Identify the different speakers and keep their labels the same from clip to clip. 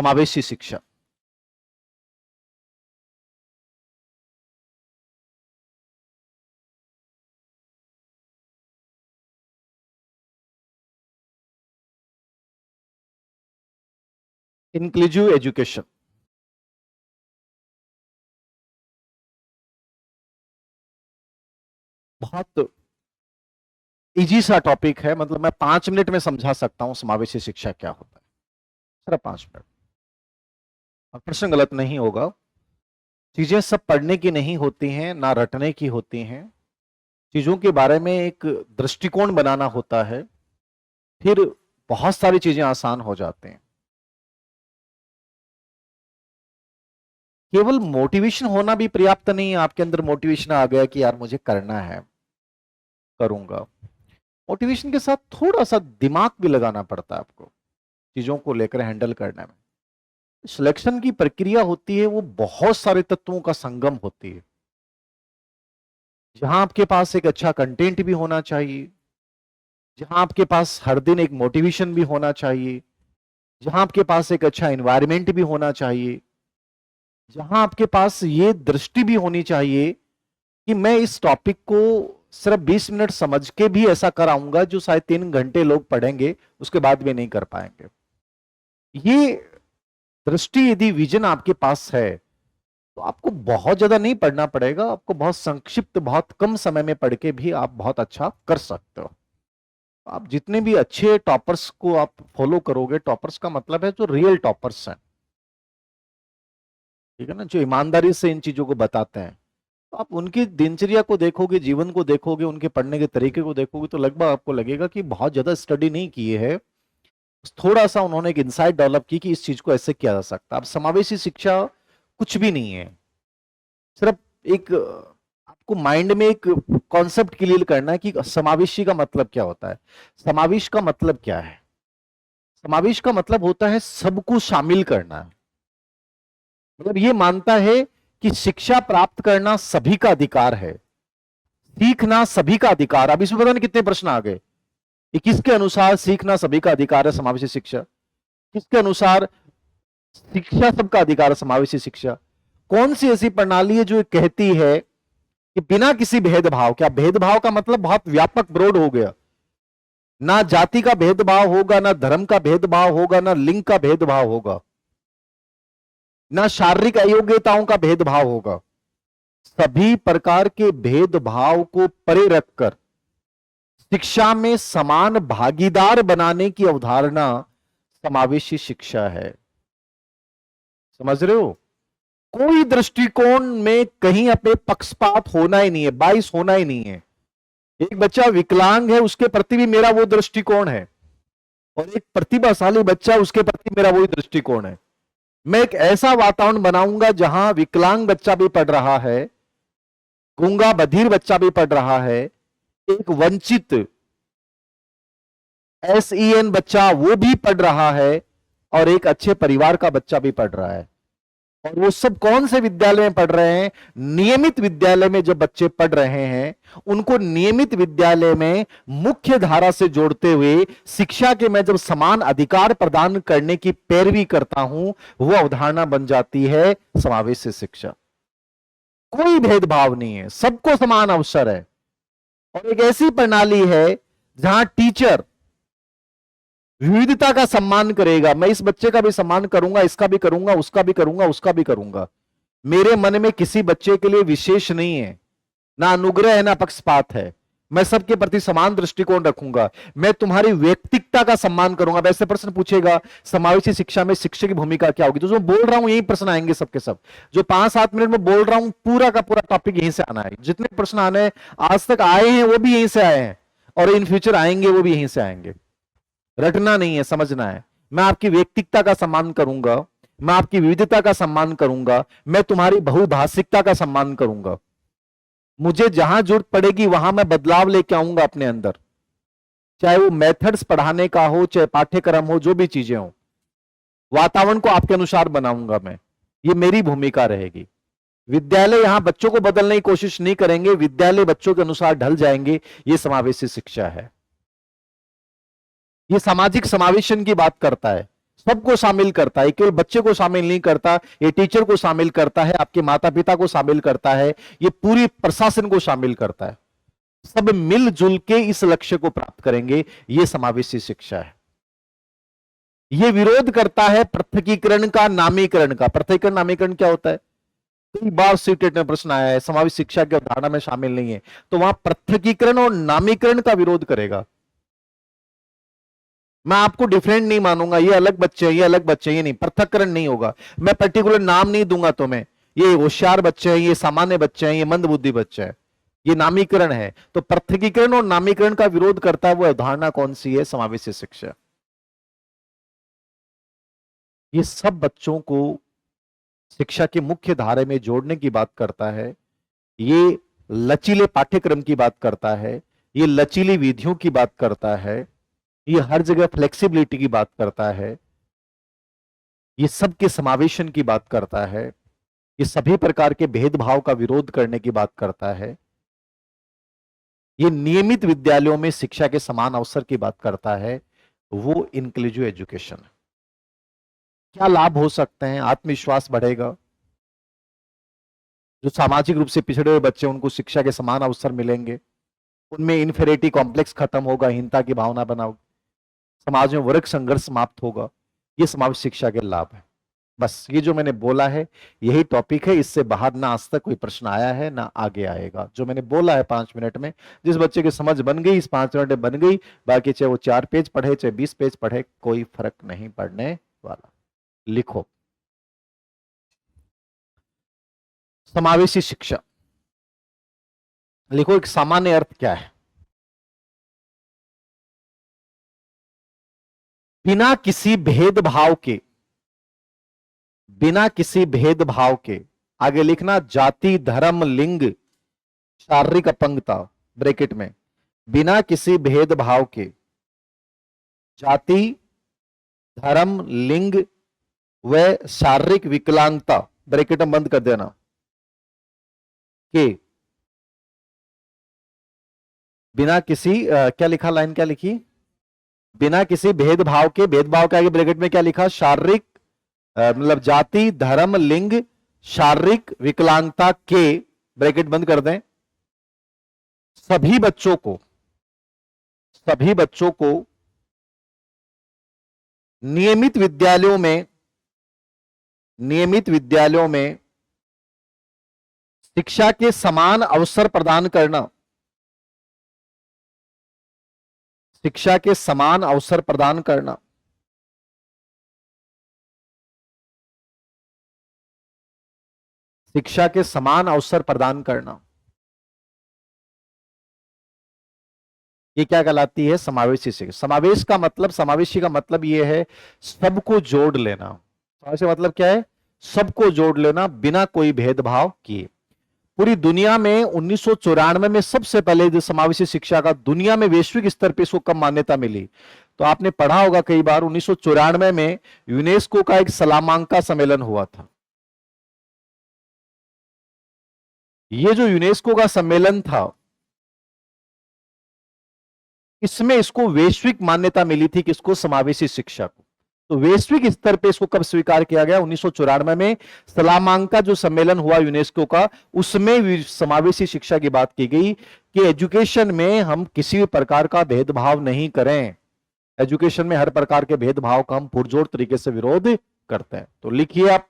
Speaker 1: समावेशी शिक्षा। Inclusive education. बहुत इजी सा टॉपिक है, मतलब मैं 5 मिनट में समझा सकता हूं समावेशी शिक्षा क्या होता है, सिर्फ 5 मिनट। और प्रश्न गलत नहीं होगा। चीजें सब पढ़ने की नहीं होती हैं, ना रटने की होती हैं। चीजों के बारे में एक दृष्टिकोण बनाना होता है, फिर बहुत सारी चीजें आसान हो जाते हैं। केवल मोटिवेशन होना भी पर्याप्त नहीं है। आपके अंदर मोटिवेशन आ गया कि यार मुझे करना है, करूंगा। मोटिवेशन के साथ थोड़ा सा दिमाग भी लगाना पड़ता है आपको, चीजों को लेकर हैंडल करने में। सिलेक्शन की प्रक्रिया होती है, वो बहुत सारे तत्वों का संगम होती है। जहां आपके पास एक अच्छा कंटेंट भी होना चाहिए, जहां आपके पास हर दिन एक मोटिवेशन भी होना चाहिए, जहां आपके पास एक अच्छा एनवायरनमेंट भी होना चाहिए, जहां आपके पास ये दृष्टि भी होनी चाहिए कि मैं इस टॉपिक को सिर्फ 20 मिनट समझ के भी ऐसा कराऊंगा जो शायद 3 घंटे लोग पढ़ेंगे उसके बाद भी नहीं कर पाएंगे। ये दृष्टि यदि विजन आपके पास है तो आपको बहुत ज्यादा नहीं पढ़ना पड़ेगा, आपको बहुत संक्षिप्त बहुत कम समय में पढ़ के भी आप बहुत अच्छा कर सकते हो। आप जितने भी अच्छे टॉपर्स को आप फॉलो करोगे, टॉपर्स का मतलब है जो रियल टॉपर्स हैं, ठीक है ना, जो ईमानदारी से इन चीजों को बताते हैं, तो आप उनकी दिनचर्या को देखोगे, जीवन को देखोगे, उनके पढ़ने के तरीके को देखोगे तो लगभग आपको लगेगा कि बहुत ज्यादा स्टडी नहीं किए है, थोड़ा सा उन्होंने एक इंसाइट डेवलप की कि इस चीज को ऐसे किया जा सकता है। अब समावेशी शिक्षा कुछ भी नहीं है, सिर्फ एक आपको माइंड में एक कॉन्सेप्ट क्लियर करना है कि समावेशी का मतलब क्या होता है। समावेश का मतलब क्या है? समावेश का मतलब होता है सबको शामिल करना। मतलब ये मानता है कि शिक्षा प्राप्त करना सभी का अधिकार है, सीखना सभी का अधिकार। अब इसमें पता नहीं कितने प्रश्न आ गए। किसके अनुसार सीखना सभी का अधिकार है समावेशी शिक्षा? किसके अनुसार शिक्षा सबका अधिकार है समावेशी शिक्षा? कौन सी ऐसी प्रणाली है जो कहती है कि बिना किसी भेदभाव, क्या भेदभाव का मतलब बहुत व्यापक ब्रॉड हो गया, ना जाति का भेदभाव होगा, ना धर्म का भेदभाव होगा, ना लिंग का भेदभाव होगा, ना शारीरिक अयोग्यताओं का भेदभाव होगा। सभी प्रकार के भेदभाव को परे रखकर शिक्षा में समान भागीदार बनाने की अवधारणा समावेशी शिक्षा है। समझ रहे हो? कोई दृष्टिकोण में कहीं अपने पक्षपात होना ही नहीं है, बाइस होना ही नहीं है। एक बच्चा विकलांग है, उसके प्रति भी मेरा वो दृष्टिकोण है, और एक प्रतिभाशाली बच्चा, उसके प्रति मेरा वही दृष्टिकोण है। मैं एक ऐसा वातावरण बनाऊंगा जहां विकलांग बच्चा भी पढ़ रहा है, गूंगा बधिर बच्चा भी पढ़ रहा है, एक वंचित SEN बच्चा वो भी पढ़ रहा है, और एक अच्छे परिवार का बच्चा भी पढ़ रहा है। और वो सब कौन से विद्यालय में पढ़ रहे हैं? नियमित विद्यालय में जब बच्चे पढ़ रहे हैं, उनको नियमित विद्यालय में मुख्य धारा से जोड़ते हुए शिक्षा के मैं जब समान अधिकार प्रदान करने की पैरवी करता हूं, वो अवधारणा बन जाती है समावेशी शिक्षा। कोई भेदभाव नहीं है, सबको समान अवसर है। और एक ऐसी प्रणाली है जहां टीचर विविधता का सम्मान करेगा। मैं इस बच्चे का भी सम्मान करूंगा, इसका भी करूंगा, उसका भी करूंगा, उसका भी करूंगा। मेरे मन में किसी बच्चे के लिए विशेष नहीं है, ना अनुग्रह है, ना पक्षपात है। मैं सबके प्रति समान दृष्टिकोण रखूंगा। मैं तुम्हारी व्यक्तिगता का सम्मान करूंगा। वैसे प्रश्न पूछेगा समावेशी शिक्षा में शिक्षक की भूमिका क्या होगी, तो जो बोल रहा हूं यही प्रश्न आएंगे सबके सब। जो 5-7 मिनट में बोल रहा हूं पूरा का पूरा टॉपिक यहीं से आना है। जितने प्रश्न आने आज तक आए हैं वो भी यहीं से आए हैं, और इन फ्यूचर आएंगे वो भी यहीं से आएंगे। रटना नहीं है, समझना है। मैं आपकी व्यक्तिगता का सम्मान करूंगा, मैं आपकी विविधता का सम्मान करूंगा, मैं तुम्हारी बहुभाषिकता का सम्मान करूंगा। मुझे जहां जरूरत पड़ेगी वहां मैं बदलाव लेके आऊंगा अपने अंदर, चाहे वो मेथड्स पढ़ाने का हो, चाहे पाठ्यक्रम हो, जो भी चीजें हो, वातावरण को आपके अनुसार बनाऊंगा मैं। ये मेरी भूमिका रहेगी। विद्यालय यहां बच्चों को बदलने की कोशिश नहीं करेंगे, विद्यालय बच्चों के अनुसार ढल जाएंगे। ये समावेशी शिक्षा है। ये सामाजिक समावेशन की बात करता है। सबको शामिल करता है, केवल बच्चे को शामिल नहीं करता, ये टीचर को शामिल करता है, आपके माता पिता को शामिल करता है, ये पूरी प्रशासन को शामिल करता है। सब मिलजुल के इस लक्ष्य को प्राप्त करेंगे, ये समावेशी शिक्षा है। ये विरोध करता है पृथकीकरण का, नामीकरण का। पृथकीकरण नामीकरण क्या होता है? कई बार सीटेट में प्रश्न आया है, समावेशी शिक्षा की अवधारणा में शामिल नहीं है, तो वहां पृथकीकरण और नामीकरण का विरोध करेगा। मैं आपको डिफरेंट नहीं मानूंगा, ये अलग बच्चे हैं, ये अलग बच्चे हैं, ये नहीं, पृथक्करण नहीं होगा। मैं पर्टिकुलर नाम नहीं दूंगा तुम्हें, ये होशियार बच्चे हैं, ये सामान्य बच्चे हैं, ये मंदबुद्धि बच्चे हैं, ये नामीकरण है। तो पृथकीकरण और नामीकरण का विरोध करता है वो अवधारणा कौन सी है? समावेशी शिक्षा। ये सब बच्चों को शिक्षा के मुख्य धारे में जोड़ने की बात करता है, ये लचीले पाठ्यक्रम की बात करता है, ये लचीली विधियों की बात करता है, ये हर जगह फ्लेक्सिबिलिटी की बात करता है, ये सबके समावेशन की बात करता है, ये सभी प्रकार के भेदभाव का विरोध करने की बात करता है, ये नियमित विद्यालयों में शिक्षा के समान अवसर की बात करता है, वो इंक्लूसिव एजुकेशन है। क्या लाभ हो सकते हैं? आत्मविश्वास बढ़ेगा, जो सामाजिक रूप से पिछड़े हुए बच्चे उनको शिक्षा के समान अवसर मिलेंगे, उनमें इन्फेरिटी कॉम्प्लेक्स खत्म होगा, हीनता की भावना बनाओ, समाज में वर्ग संघर्ष समाप्त होगा। ये समावेश शिक्षा के लाभ है। बस ये जो मैंने बोला है यही टॉपिक है, इससे बाहर ना आज तक कोई प्रश्न आया है ना आगे आएगा। जो मैंने बोला है 5 मिनट में, जिस बच्चे की समझ बन गई इस 5 मिनट में बन गई, बाकी चाहे वो 4 पेज पढ़े चाहे 20 पेज पढ़े, कोई फर्क नहीं पड़ने वाला। लिखो, समावेशी शिक्षा लिखो। एक सामान्य अर्थ क्या है? बिना किसी भेदभाव के, बिना किसी भेदभाव के, आगे लिखना जाति धर्म लिंग शारीरिक अपंगता ब्रैकेट में, बिना किसी भेदभाव के जाति धर्म लिंग व शारीरिक विकलांगता ब्रैकेट में बंद कर देना के, बिना किसी क्या लिखा, लाइन क्या लिखी? बिना किसी भेदभाव के, भेदभाव के आगे ब्रैकेट में क्या लिखा? शारीरिक मतलब जाति धर्म लिंग शारीरिक विकलांगता के, ब्रैकेट बंद कर दें, सभी बच्चों को नियमित विद्यालयों में शिक्षा के समान अवसर प्रदान करना, शिक्षा के समान अवसर प्रदान करना, शिक्षा के समान अवसर प्रदान करना, ये क्या कहलाती है? समावेशी शिक्षा। समावेश का मतलब, समावेशी का मतलब ये है सबको जोड़ लेना। समावेशी मतलब क्या है? सबको जोड़ लेना बिना कोई भेदभाव किए। पूरी दुनिया में 1994 में सबसे पहले जो समावेशी शिक्षा का दुनिया में वैश्विक स्तर पर इसको कब मान्यता मिली? तो आपने पढ़ा होगा कई बार, 1994 में यूनेस्को का एक सलामांका सम्मेलन हुआ था। ये जो यूनेस्को का सम्मेलन था, इसमें इसको वैश्विक मान्यता मिली थी, किसको? समावेशी शिक्षा को। तो वैश्विक स्तर पे इसको कब स्वीकार किया गया? 1994 में सलामांका जो सम्मेलन हुआ यूनेस्को का, उसमें समावेशी शिक्षा की बात की गई कि एजुकेशन में हम किसी भी प्रकार का भेदभाव नहीं करें। एजुकेशन में हर प्रकार के भेदभाव का हम पुरजोर तरीके से विरोध करते हैं। तो लिखिए आप,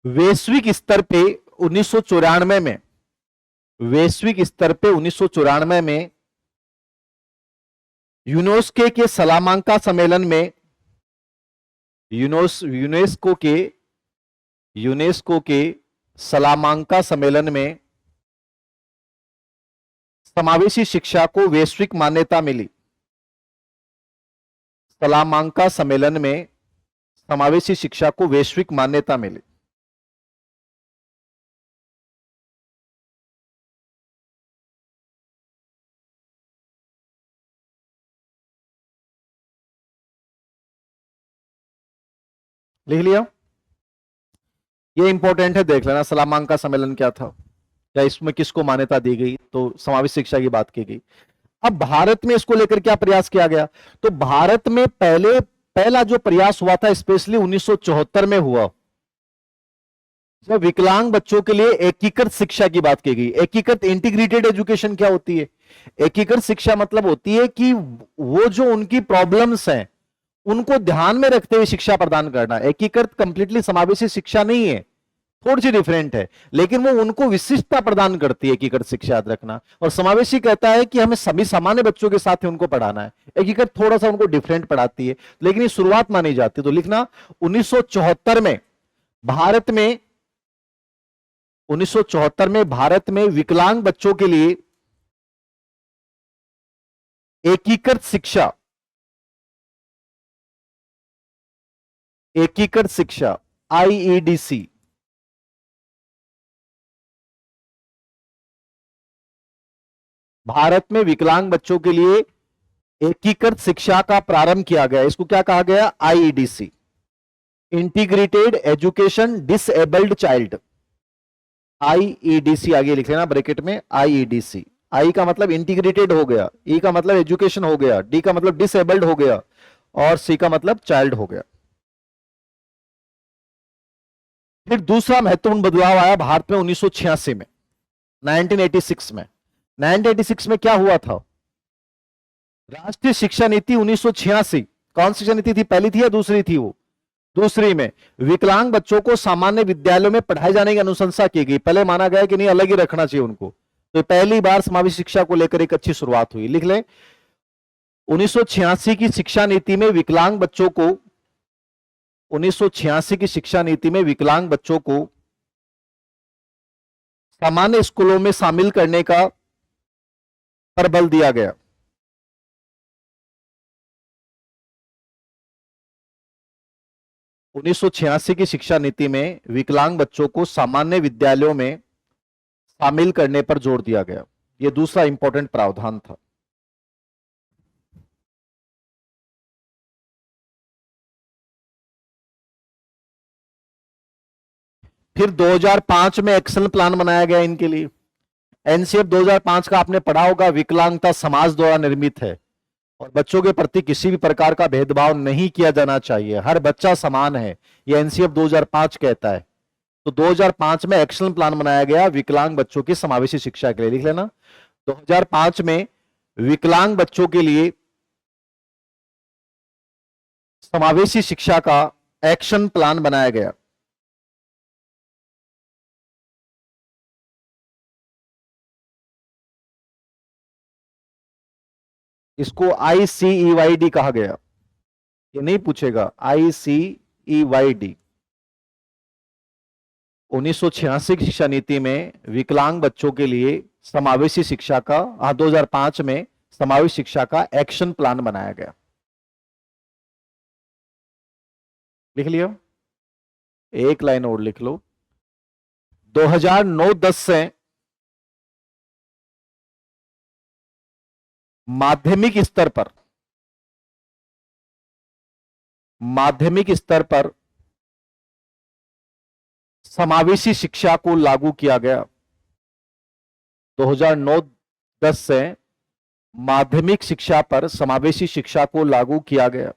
Speaker 1: वैश्विक स्तर पे 1994 में, वैश्विक स्तर पे 1994 में यूनेस्को के सलामांका सम्मेलन में, यूनेस्को के सलामांका सम्मेलन में समावेशी शिक्षा को वैश्विक मान्यता मिली। सलामांका सम्मेलन में समावेशी शिक्षा को वैश्विक मान्यता मिली। लिख लिया? ये इंपॉर्टेंट है, देख लेना सलामांका सम्मेलन क्या था, या इसमें किसको मान्यता दी गई। तो समावेश शिक्षा की बात की गई। अब भारत में इसको लेकर क्या प्रयास किया गया? तो भारत में पहले पहला जो प्रयास हुआ था स्पेशली 1974 में हुआ, जब विकलांग बच्चों के लिए एकीकृत शिक्षा की बात की गई। एकीकृत इंटीग्रेटेड एजुकेशन क्या होती है? एकीकृत शिक्षा मतलब होती है कि वो जो उनकी प्रॉब्लम्स हैं उनको ध्यान में रखते हुए शिक्षा प्रदान करना। एकीकृत कंप्लीटली समावेशी शिक्षा नहीं है, थोड़ी सी डिफरेंट है, लेकिन वो उनको विशिष्टता प्रदान करती है एकीकृत शिक्षा, याद रखना। और समावेशी कहता है कि हमें सभी सामान्य बच्चों के साथ ही उनको पढ़ाना है। एकीकृत थोड़ा सा उनको डिफरेंट पढ़ाती है, लेकिन ये शुरुआत मानी जाती है। तो लिखना 1974 में भारत में 1974 में भारत में विकलांग बच्चों के लिए एकीकृत शिक्षा, एकीकृत शिक्षा आईईडीसी, भारत में विकलांग बच्चों के लिए एकीकृत शिक्षा का प्रारंभ किया गया। इसको क्या कहा गया? आईईडीसी, इंटीग्रेटेड एजुकेशन डिसेबल्ड चाइल्ड। आईईडीसी आगे लिख लेना ब्रैकेट में, आईईडीसी। आई का मतलब इंटीग्रेटेड हो गया, ई का मतलब एजुकेशन हो गया, डी का मतलब डिसेबल्ड हो गया, और सी का मतलब चाइल्ड हो गया। फिर दूसरा महत्वपूर्ण बदलाव आया भारत में 1986 में, 1986 में। 1986 में क्या हुआ था? राष्ट्रीय शिक्षा नीति 1986, कौन सी शिक्षा नीति थी? पहली थी या दूसरी थी? वो दूसरी में विकलांग बच्चों को सामान्य विद्यालयों में पढ़ाए जाने की अनुशंसा की गई। पहले माना गया कि नहीं, अलग ही रखना चाहिए उनको। तो पहली बार समावेशी शिक्षा को लेकर एक अच्छी शुरुआत हुई। लिख लें, 1986 की शिक्षा नीति में विकलांग बच्चों को 1986 की शिक्षा नीति में विकलांग बच्चों को सामान्य स्कूलों में शामिल करने का पर बल दिया गया। उन्नीस सौ छियासी की शिक्षा नीति में विकलांग बच्चों को सामान्य विद्यालयों में शामिल करने पर जोर दिया गया। यह दूसरा इंपॉर्टेंट प्रावधान था। फिर 2005 में एक्शन प्लान बनाया गया इनके लिए। एनसीएफ 2005 का आपने पढ़ा होगा, विकलांगता समाज द्वारा निर्मित है और बच्चों के प्रति किसी भी प्रकार का भेदभाव नहीं किया जाना चाहिए, हर बच्चा समान है, यह एनसीएफ 2005 कहता है। तो 2005 में एक्शन प्लान बनाया गया विकलांग बच्चों की समावेशी शिक्षा के लिए। लिख लेना, 2005 में विकलांग बच्चों के लिए समावेशी शिक्षा का एक्शन प्लान बनाया गया। इसको ICEYD कहा गया, ये नहीं पूछेगा, ICEYD। 1986 की शिक्षा नीति में विकलांग बच्चों के लिए समावेशी शिक्षा का 2005 में समावेशी शिक्षा का एक्शन प्लान बनाया गया। लिख लिया, एक लाइन और लिख लो। 2009-10 से माध्यमिक स्तर पर समावेशी शिक्षा को लागू किया गया। 2009-10 से माध्यमिक शिक्षा पर समावेशी शिक्षा को लागू किया गया।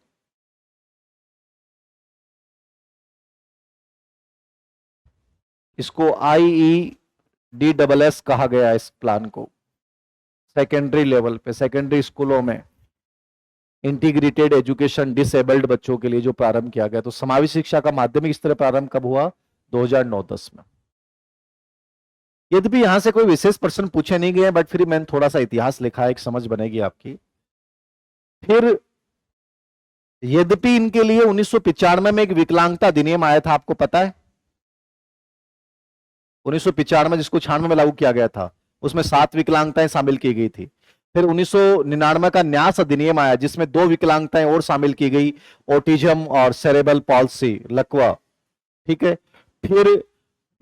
Speaker 1: इसको IEDSS कहा गया। इस प्लान को सेकेंडरी लेवल पे, सेकेंडरी स्कूलों में इंटीग्रेटेड एजुकेशन डिसेबल्ड बच्चों के लिए जो प्रारंभ किया गया। तो समावेशी शिक्षा का माध्यमिक स्तर प्रारंभ कब हुआ? 2009-10 में। यद्यपि यहां से कोई विशेष प्रश्न पूछे नहीं गए, बट फिर मैंने थोड़ा सा इतिहास लिखा है, एक समझ बनेगी आपकी। फिर यद्यपि इनके लिए 1995 में एक विकलांगता अधिनियम आया था, आपको पता है? 1995 जिसको 96 में लागू किया गया था, उसमें 7 विकलांगताएं शामिल की गई थी। फिर 1999 का न्यास अधिनियम आया जिसमें 2 विकलांगताएं और शामिल की गई, ऑटिज्म और सेरेब्रल पॉल्सी, लकवा। ठीक है। फिर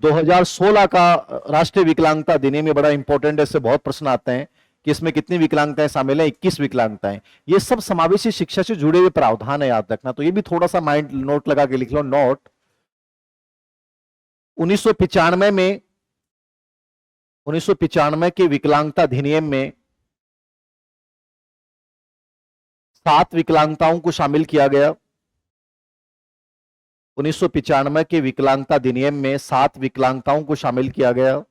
Speaker 1: 2016 का राष्ट्रीय विकलांगता अधिनियम, ये बड़ा इंपॉर्टेंट है, इससे बहुत प्रश्न आते हैं कि इसमें कितनी विकलांगताएं शामिल हैं? 21 विकलांगताएं। ये सब समावेशी शिक्षा से जुड़े हुए प्रावधान है, याद रखना। तो ये भी थोड़ा सा माइंड नोट लगा के लिख लो, नोट। 1995 के विकलांगता अधिनियम में 7 विकलांगताओं को शामिल किया गया। 1995 के विकलांगता अधिनियम में 7 विकलांगताओं को शामिल किया गया।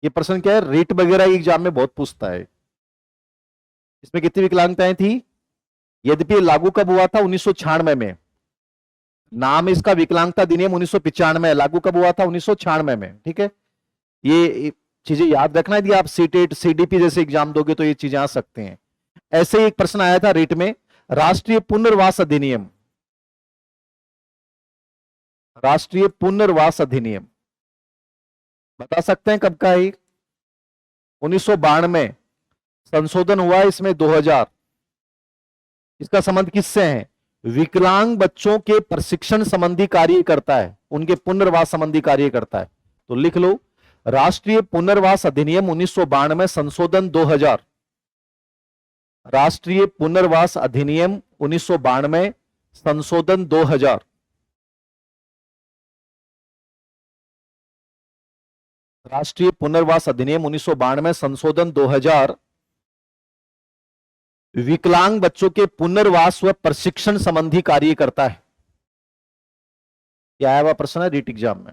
Speaker 1: ये प्रश्न क्या है, रीट वगैरह एग्जाम में बहुत पूछता है। इसमें कितनी विकलांगताएं थी? यद्यपि लागू कब हुआ था? 1996 में। नाम इसका विकलांगता अधिनियम 1995, लागू कब हुआ था? 1996 में। ठीक है, ये चीजें याद रखना। यदि आप सीटेट सीडीपी जैसे एग्जाम दोगे तो ये चीजें आ सकते हैं। ऐसे ही एक प्रश्न आया था रीट में, राष्ट्रीय पुनर्वास अधिनियम, राष्ट्रीय पुनर्वास अधिनियम बता सकते हैं कब का है? 1992। संशोधन हुआ इसमें 2000। इसका संबंध किससे है? विकलांग बच्चों के प्रशिक्षण संबंधी कार्य करता है, उनके पुनर्वास संबंधी कार्य करता है। तो लिख लो, राष्ट्रीय पुनर्वास अधिनियम 1992, संशोधन 2000। राष्ट्रीय पुनर्वास अधिनियम 1992, संशोधन 2000। राष्ट्रीय पुनर्वास अधिनियम 1992, संशोधन 2000 विकलांग बच्चों के पुनर्वास व प्रशिक्षण संबंधी कार्य करता है। क्या आया हुआ प्रश्न है रीट एग्जाम में?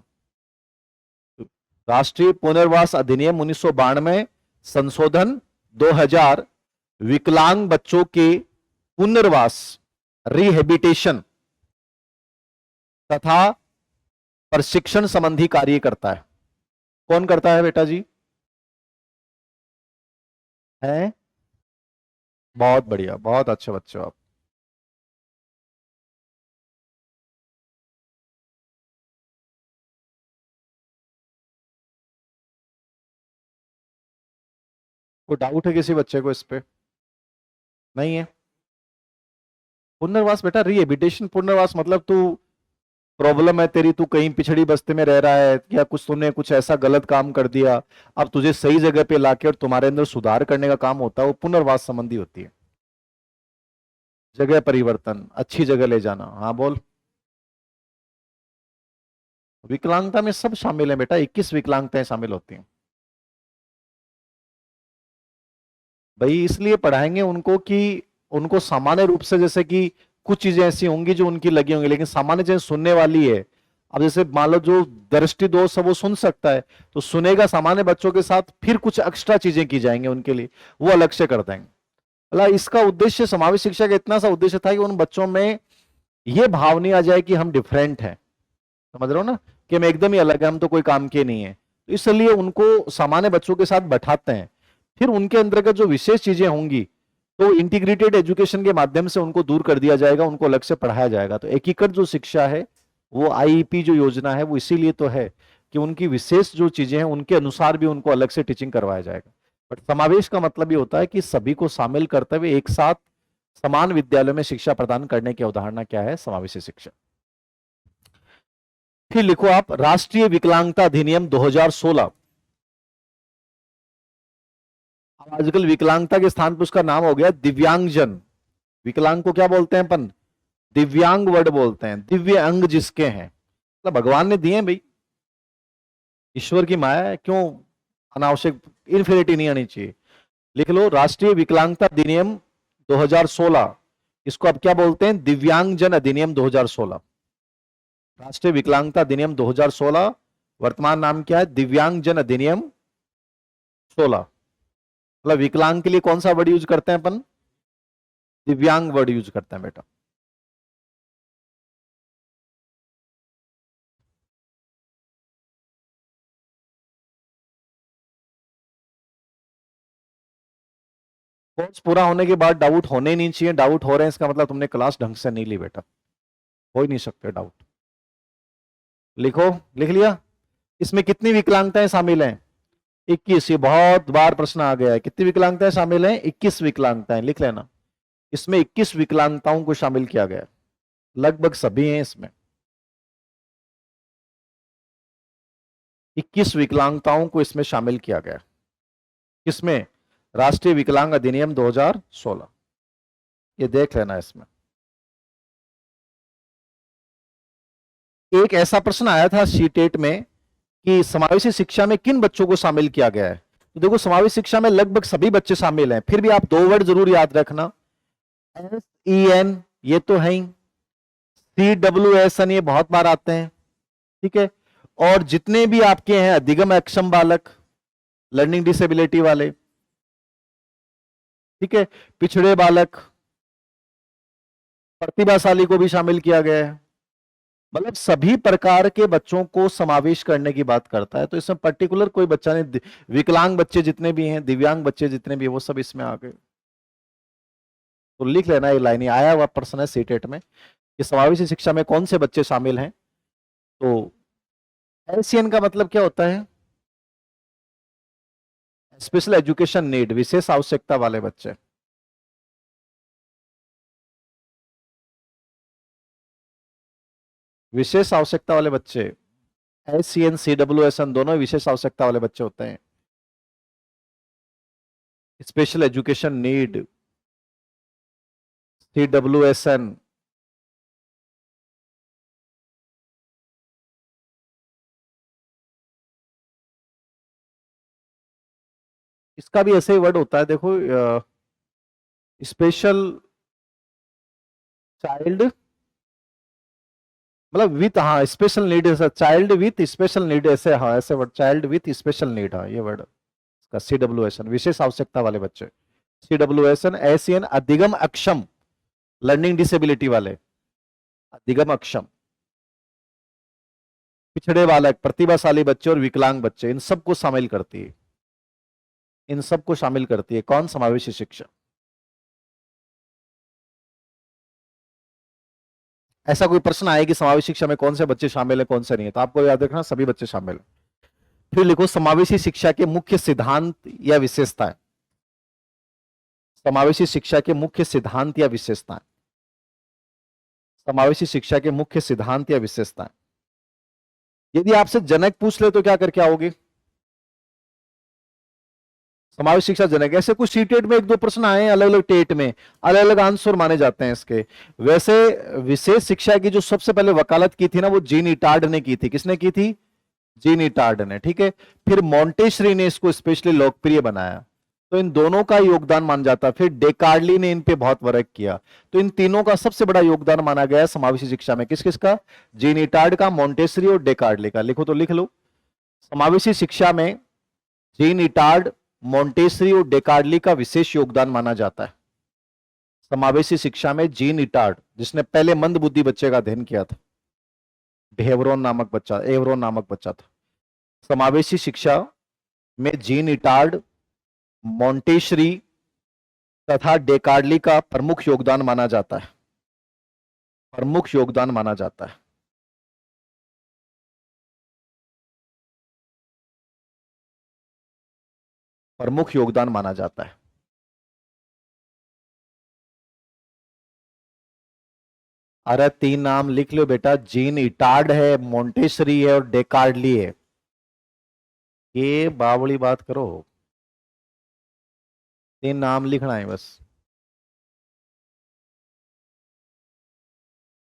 Speaker 1: राष्ट्रीय पुनर्वास अधिनियम 1992, संशोधन 2000 विकलांग बच्चों के पुनर्वास, रिहेबिटेशन तथा प्रशिक्षण संबंधी कार्य करता है। कौन करता है बेटा जी? है? बहुत बढ़िया, बहुत अच्छे बच्चे हो आप। कोई डाउट है किसी बच्चे को इस पे? नहीं है? पुनर्वास बेटा रिहेबिटेशन, पुनर्वास मतलब तू प्रॉब्लम है तेरी, तू कहीं पिछड़ी बस्ती में रह रहा है या कुछ तुमने कुछ ऐसा गलत काम कर दिया, अब तुझे सही जगह पे लाके और तुम्हारे अंदर सुधार करने का काम होता है, वो पुनर्वास संबंधी होती है। जगह परिवर्तन, अच्छी जगह ले जाना। हाँ बोल। विकलांगता में सब शामिल है बेटा, 21 विकलांगताएं शामिल होती हैं भाई। इसलिए पढ़ाएंगे उनको कि उनको सामान्य रूप से, जैसे कि कुछ चीजें ऐसी होंगी जो उनकी लगी होंगी, लेकिन सामान्य चीजें सुनने वाली है। अब जैसे मान लो जो दृष्टि दोष है वो सुन सकता है, तो सुनेगा सामान्य बच्चों के साथ, फिर कुछ एक्स्ट्रा चीजें की जाएंगे उनके लिए, वो अलग से कर देंगे। अला इसका उद्देश्य, समावेश शिक्षा का इतना सा उद्देश्य था कि उन बच्चों में ये भाव नहीं आ जाए कि हम डिफरेंट हैं, समझ रहे हो ना, कि हम एकदम ही अलग है, हम तो कोई काम के नहीं है। तो इसलिए उनको सामान्य बच्चों के साथ बैठाते हैं, फिर उनके अंतर्गत जो विशेष चीजें होंगी तो इंटीग्रेटेड एजुकेशन के माध्यम से उनको दूर कर दिया जाएगा, उनको अलग से पढ़ाया जाएगा। तो एकीकृत जो शिक्षा है, वो आईईपी जो योजना है, वो इसीलिए तो है कि उनकी विशेष जो चीजें हैं उनके अनुसार भी उनको अलग से टीचिंग करवाया जाएगा। बट समावेश का मतलब ये होता है कि सभी को शामिल करते हुए एक साथ समान विद्यालयों में शिक्षा प्रदान करने की अवधारणा क्या है? समावेशी शिक्षा। फिर लिखो आप, राष्ट्रीय विकलांगता अधिनियम 2016। आजकल विकलांगता के स्थान पर उसका नाम हो गया दिव्यांगजन। विकलांग को क्या बोलते हैं अपन? दिव्यांग वर्ड बोलते हैं, दिव्य अंग जिसके हैं, मतलब भगवान ने दिए भाई, ईश्वर की माया है, क्यों अनावश्यक इन्फिनिटी नहीं आनी चाहिए। लिख लो, राष्ट्रीय विकलांगता अधिनियम 2016, इसको अब क्या बोलते हैं? दिव्यांगजन अधिनियम 2016। राष्ट्रीय विकलांगता अधिनियम 2016, वर्तमान नाम क्या है? दिव्यांगजन अधिनियम 16। मतलब विकलांग के लिए कौन सा वर्ड यूज करते हैं अपन? दिव्यांग वर्ड यूज करते हैं बेटा। कोर्स पूरा होने के बाद डाउट होने नहीं चाहिए। डाउट हो रहे हैं इसका मतलब तुमने क्लास ढंग से नहीं ली बेटा, हो ही नहीं सकते डाउट। लिखो, लिख लिया? इसमें कितनी विकलांगताएं शामिल हैं? 21। ये बहुत बार प्रश्न आ गया है, कितनी विकलांगताएं शामिल हैं? 21 विकलांगताएं, लिख लेना। इसमें 21 विकलांगताओं को शामिल किया गया, लगभग सभी हैं इसमें। 21 विकलांगताओं को इसमें शामिल किया गया। किसमें? राष्ट्रीय विकलांग अधिनियम 2016। ये देख लेना। इसमें एक ऐसा प्रश्न आया था सीटेट में कि समावेशी शिक्षा में किन बच्चों को शामिल किया गया है। तो देखो, समावेशी शिक्षा में लगभग सभी बच्चे शामिल हैं, फिर भी आप 2 वर्ड जरूर याद रखना। SEN ये तो है ही, CWSN ये बहुत बार आते हैं, ठीक है। और जितने भी आपके हैं अधिगम अक्षम बालक, लर्निंग डिसेबिलिटी वाले, ठीक है, पिछड़े बालक, प्रतिभाशाली को भी शामिल किया गया है। मतलब सभी प्रकार के बच्चों को समावेश करने की बात करता है। तो इसमें पर्टिकुलर कोई बच्चा नहीं, विकलांग बच्चे जितने भी हैं, दिव्यांग बच्चे जितने भी हैं, वो सब इसमें आ गए। तो लिख लेना, ये लाइन आया हुआ प्रश्न है सीटेट में कि समावेशी शिक्षा में कौन से बच्चे शामिल हैं। तो LCN का मतलब क्या होता है? स्पेशल एजुकेशन नीड, विशेष आवश्यकता वाले बच्चे। विशेष आवश्यकता वाले बच्चे, SCN CWSN दोनों विशेष आवश्यकता वाले बच्चे होते हैं। स्पेशल एजुकेशन नीड, CWSN, इसका भी ऐसे ही वर्ड होता है, देखो, स्पेशल चाइल्ड, मतलब विथ, हाँ special need, child with special need, ऐसे, हाँ ऐसे word, child with special need, हाँ ये वर्ड इसका CWSN, विशेष आवश्यकता वाले बच्चे। CWSN, SCN अधिगम अक्षम, लर्निंग डिसेबिलिटी वाले, अधिगम अक्षम, पिछड़े बालक, प्रतिभाशाली बच्चे और विकलांग बच्चे, इन सबको शामिल करती है, इन सबको शामिल करती है कौन? समावेशी शिक्षा। ऐसा कोई प्रश्न आए कि समावेशी शिक्षा में कौन से बच्चे शामिल है, कौन से नहीं है, तो आपको याद रखना सभी बच्चे शामिल है। फिर लिखो समावेशी शिक्षा के मुख्य सिद्धांत या विशेषताएं। समावेशी शिक्षा के मुख्य सिद्धांत या विशेषताएं, समावेशी शिक्षा के मुख्य सिद्धांत या विशेषताएं। यदि आपसे जनक पूछ ले तो क्या करके आओगे? समावेशी शिक्षा जनक। ऐसे कुछ सीटेट में एक दो प्रश्न आए हैं अलग अलग टेट में, अलग अलग आंसर माने जाते हैं इसके। वैसे विशेष शिक्षा की जो सबसे पहले वकालत की थी ना, वो जीन इटार्ड ने की थी। किसने की थी? जीन इटार्ड ने, ठीक है। फिर मॉन्टेसरी ने इसको स्पेशली लोकप्रिय बनाया, तो इन दोनों का योगदान माना जाता है। फिर डेकार्डली ने इन पे बहुत वर्क किया, तो इन तीनों का सबसे बड़ा योगदान माना गया है समावेशी शिक्षा में। किस किस का? जीन इटार्ड का, मॉन्टेसरी और डेकार्डली का। लिखो तो लिख लो, समावेशी शिक्षा में जीन इटार्ड, मॉन्टेसरी और डेकार्डली का विशेष योगदान माना जाता है। समावेशी शिक्षा में जीन इटार्ड, जिसने पहले मंद बुद्धि बच्चे का अध्ययन किया था, एवरोन नामक बच्चा था। समावेशी शिक्षा में जीन इटार्ड, मॉन्टेसरी तथा डेकार्डली का प्रमुख योगदान माना जाता है, प्रमुख योगदान माना जाता है। प्रमुख योगदान माना जाता है। अरे 3 नाम लिख लो बेटा, जीन इटार्ड है, मॉन्टेसरी है और डेकार्डली है। ये बावड़ी बात करो, 3 नाम लिखना है बस।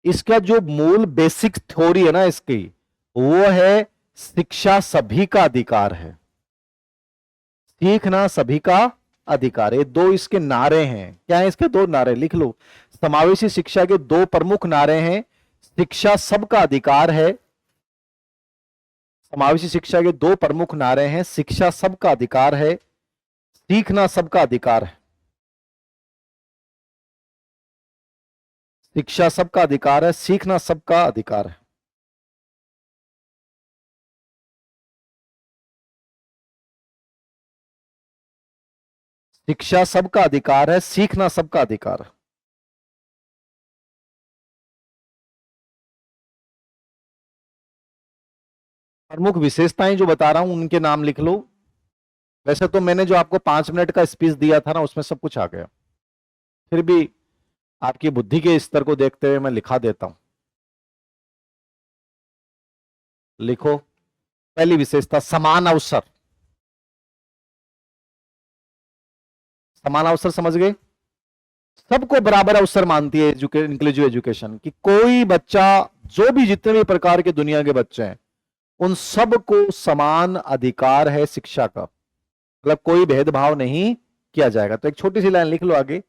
Speaker 1: इसका जो मूल बेसिक थ्योरी है ना इसकी, वो है शिक्षा सभी का अधिकार है, सीखना सभी का अधिकार है। 2 इसके नारे हैं। क्या है इसके 2 नारे? लिख लो, समावेशी शिक्षा के 2 प्रमुख नारे हैं। शिक्षा सबका अधिकार है, समावेशी शिक्षा के 2 प्रमुख नारे हैं। शिक्षा सबका अधिकार है, सीखना सबका अधिकार है। शिक्षा सबका अधिकार है, सीखना सबका अधिकार है। शिक्षा सबका अधिकार है, सीखना सबका अधिकार है। प्रमुख विशेषताएं जो बता रहा हूं उनके नाम लिख लो। वैसे तो मैंने जो आपको 5 मिनट का स्पीच दिया था ना, उसमें सब कुछ आ गया, फिर भी आपकी बुद्धि के स्तर को देखते हुए मैं लिखा देता हूं। लिखो, पहली विशेषता समान अवसर। समान अवसर समझ गए? सबको बराबर अवसर मानती है इंक्लूसिव एजुकेशन की। कोई बच्चा, जो भी जितने भी प्रकार के दुनिया के बच्चे हैं, उन सबको समान अधिकार है शिक्षा का, मतलब कोई भेदभाव नहीं किया जाएगा। तो एक छोटी सी लाइन लिख लो आगे,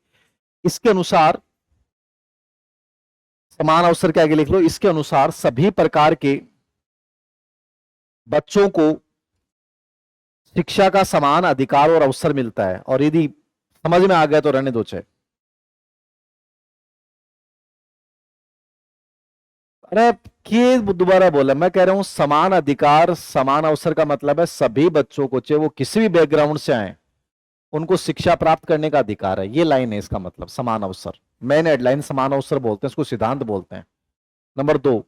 Speaker 1: इसके अनुसार समान अवसर के आगे लिख लो, इसके अनुसार सभी प्रकार के बच्चों को शिक्षा का समान अधिकार और अवसर मिलता है। और यदि समझ में आ गया तो रहने दो चाहे। अरे ये दोबारा बोला, मैं कह रहा हूं समान अधिकार समान अवसर का मतलब है सभी बच्चों को, चाहे वो किसी भी बैकग्राउंड से आए, उनको शिक्षा प्राप्त करने का अधिकार है। ये लाइन है इसका मतलब, समान अवसर। मेन हेडलाइन समान अवसर बोलते हैं, इसको सिद्धांत बोलते हैं। नंबर 2,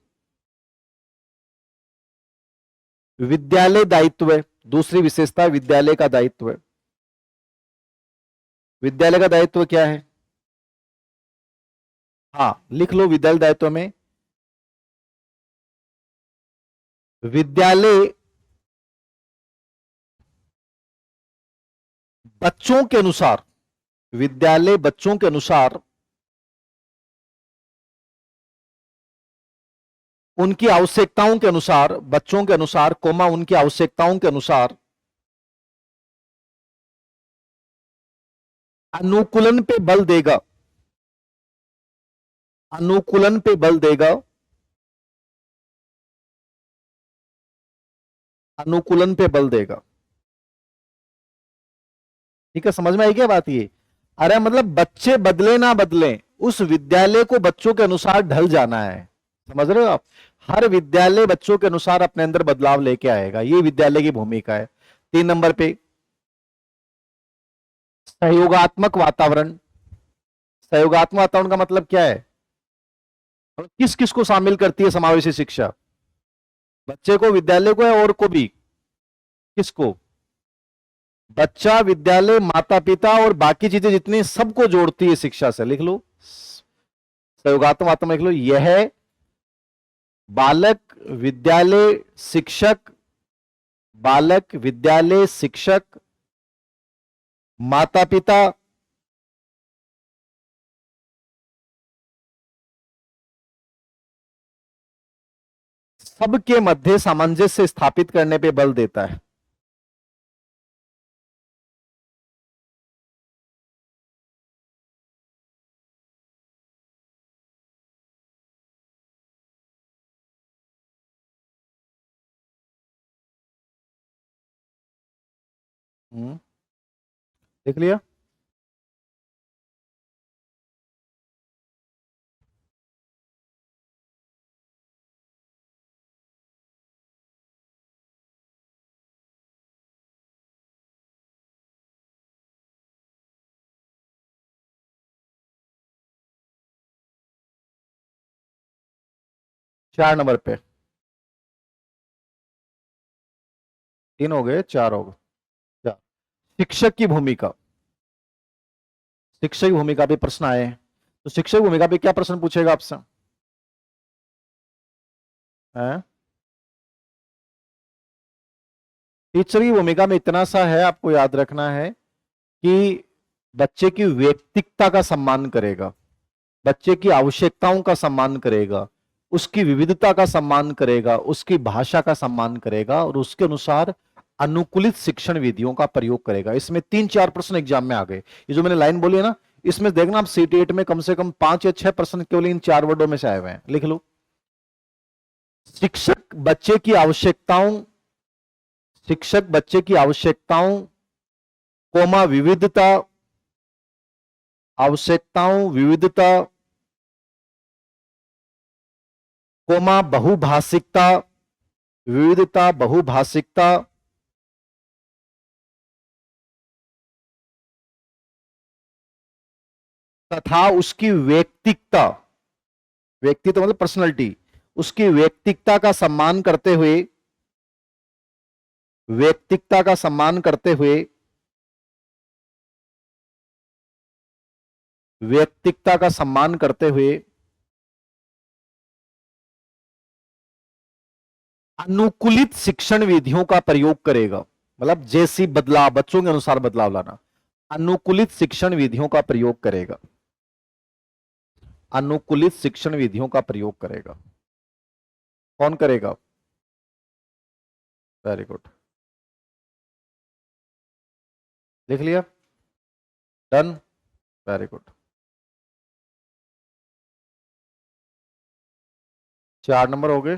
Speaker 1: विद्यालय दायित्व है। दूसरी विशेषता विद्यालय का दायित्व है। विद्यालय का दायित्व क्या है? हाँ लिख लो, विद्यालय दायित्व में विद्यालय बच्चों के अनुसार, विद्यालय बच्चों के अनुसार उनकी आवश्यकताओं के अनुसार, बच्चों के अनुसार कोमा उनकी आवश्यकताओं के अनुसार अनुकूलन पे बल देगा, अनुकूलन पे बल देगा, अनुकूलन पे बल देगा। ठीक है, समझ में आई क्या बात ये? अरे मतलब बच्चे बदले ना बदले, उस विद्यालय को बच्चों के अनुसार ढल जाना है। समझ रहे हो आप? हर विद्यालय बच्चों के अनुसार अपने अंदर बदलाव लेके आएगा, ये विद्यालय की भूमिका है। 3 नंबर पे सहयोगात्मक वातावरण। सहयोगात्मक वातावरण का मतलब क्या है? किस किस को शामिल करती है समावेशी शिक्षा? बच्चे को, विद्यालय को, है और को भी? किसको? बच्चा, विद्यालय, माता पिता और बाकी चीजें जितनी, सबको जोड़ती है शिक्षा से। लिख लो सहयोगात्मक वातावरण, लिख लो यह बालक, विद्यालय, शिक्षक, बालक, विद्यालय, शिक्षक, माता पिता, सबके मध्य सामंजस्य स्थापित करने पे बल देता है। देख लिया? चार नंबर पे, 3 हो गए, 4 हो गए। चार। शिक्षक की भूमिका, शिक्षक की भूमिका पे प्रश्न आए हैं, तो शिक्षक की भूमिका पे क्या प्रश्न पूछेगा आपसे? हैं? टीचर की भूमिका में इतना सा है, आपको याद रखना है कि बच्चे की व्यक्तित्वता का सम्मान करेगा, बच्चे की आवश्यकताओं का सम्मान करेगा, उसकी विविधता का सम्मान करेगा, उसकी भाषा का सम्मान करेगा और उसके अनुसार अनुकूलित शिक्षण विधियों का प्रयोग करेगा। इसमें 3-4 प्रश्न एग्जाम में आ गए। ये जो मैंने लाइन बोली है ना, इसमें देखना आप CT8 में कम से कम 5 या 6 प्रश्न केवल इन 4 वर्डों में से आए हुए हैं। लिख लो, शिक्षक बच्चे की आवश्यकताओं, शिक्षक बच्चे की आवश्यकताओं कोमा विविधता, आवश्यकताओं विविधता कोमा बहुभाषिकता, विविधता बहुभाषिकता तथा उसकी व्यक्तित्वता, व्यक्तित्व मतलब पर्सनैलिटी, उसकी व्यक्तित्वता का सम्मान करते हुए, व्यक्तित्वता का सम्मान करते हुए, व्यक्तित्वता का सम्मान करते हुए अनुकूलित शिक्षण विधियों का प्रयोग करेगा। मतलब जैसी बदलाव, बच्चों के अनुसार बदलाव लाना, अनुकूलित शिक्षण विधियों का प्रयोग करेगा, अनुकूलित शिक्षण विधियों का प्रयोग करेगा। कौन करेगा? वेरी गुड, लिख लिया? Done, very good. 4 नंबर हो गए।